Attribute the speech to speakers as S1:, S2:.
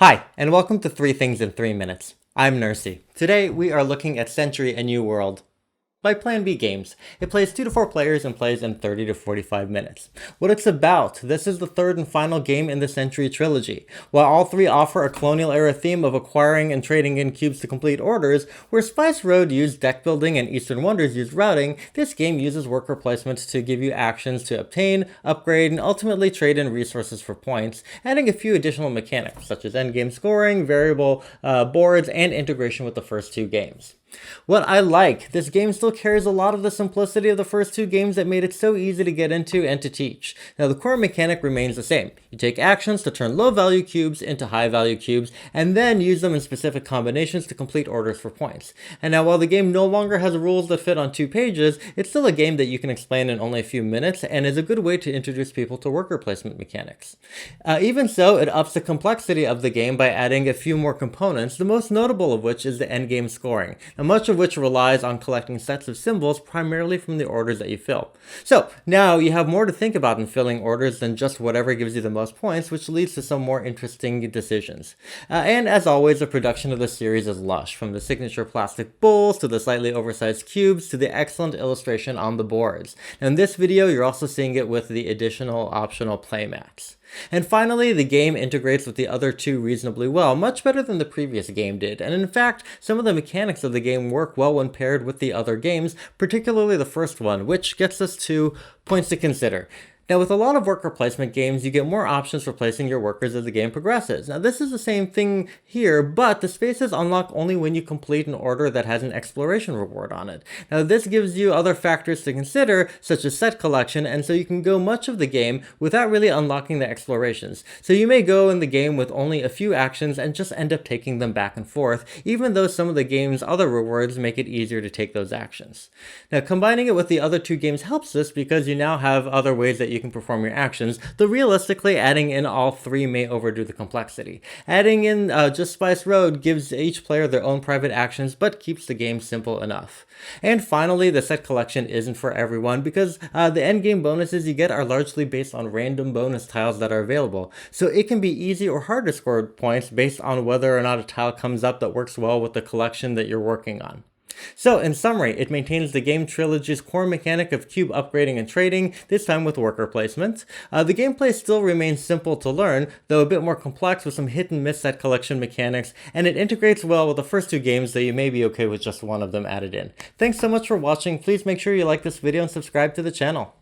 S1: Hi, and welcome to 3 Things in 3 Minutes. I'm Nersi. Today, we are looking at Century: A New World by Plan B Games. It plays 2 to 4 players and plays in 30 to 45 minutes. What it's about: this is the third and final game in the Century trilogy. While all 3 offer a colonial era theme of acquiring and trading in cubes to complete orders, where Spice Road used deck building and Eastern Wonders used routing, this game uses worker placement to give you actions to obtain, upgrade, and ultimately trade in resources for points, adding a few additional mechanics such as endgame scoring, variable boards, and integration with the first 2 games. What I like, this game still carries a lot of the simplicity of the first 2 games that made it so easy to get into and to teach. Now the core mechanic remains the same. You take actions to turn low value cubes into high value cubes, and then use them in specific combinations to complete orders for points. And now while the game no longer has rules that fit on 2 pages, it's still a game that you can explain in only a few minutes, and is a good way to introduce people to worker placement mechanics. Even so, it ups the complexity of the game by adding a few more components, the most notable of which is the endgame scoring. Much of which relies on collecting sets of symbols primarily from the orders that you fill. So now you have more to think about in filling orders than just whatever gives you the most points, which leads to some more interesting decisions. And as always, the production of the series is lush, from the signature plastic bowls to the slightly oversized cubes to the excellent illustration on the boards. Now in this video, you're also seeing it with the additional optional playmats. And finally, the game integrates with the other 2 reasonably well, much better than the previous game did, and in fact, some of the mechanics of the game work well when paired with the other games, particularly the first one, which gets us to points to consider. Now, with a lot of worker placement games, you get more options for placing your workers as the game progresses. Now, this is the same thing here, but the spaces unlock only when you complete an order that has an exploration reward on it. Now, this gives you other factors to consider, such as set collection, and so you can go much of the game without really unlocking the explorations. So you may go in the game with only a few actions and just end up taking them back and forth, even though some of the game's other rewards make it easier to take those actions. Now, combining it with the other 2 games helps this because you now have other ways that you can perform your actions, though realistically adding in all 3 may overdo the complexity. Adding in just Spice Road gives each player their own private actions, but keeps the game simple enough. And finally, the set collection isn't for everyone because the endgame bonuses you get are largely based on random bonus tiles that are available, so it can be easy or hard to score points based on whether or not a tile comes up that works well with the collection that you're working on. So, in summary, it maintains the game trilogy's core mechanic of cube upgrading and trading, this time with worker placement. The gameplay still remains simple to learn, though a bit more complex with some hit and miss set collection mechanics, and it integrates well with the first 2 games, though you may be okay with just one of them added in. Thanks so much for watching. Please make sure you like this video and subscribe to the channel.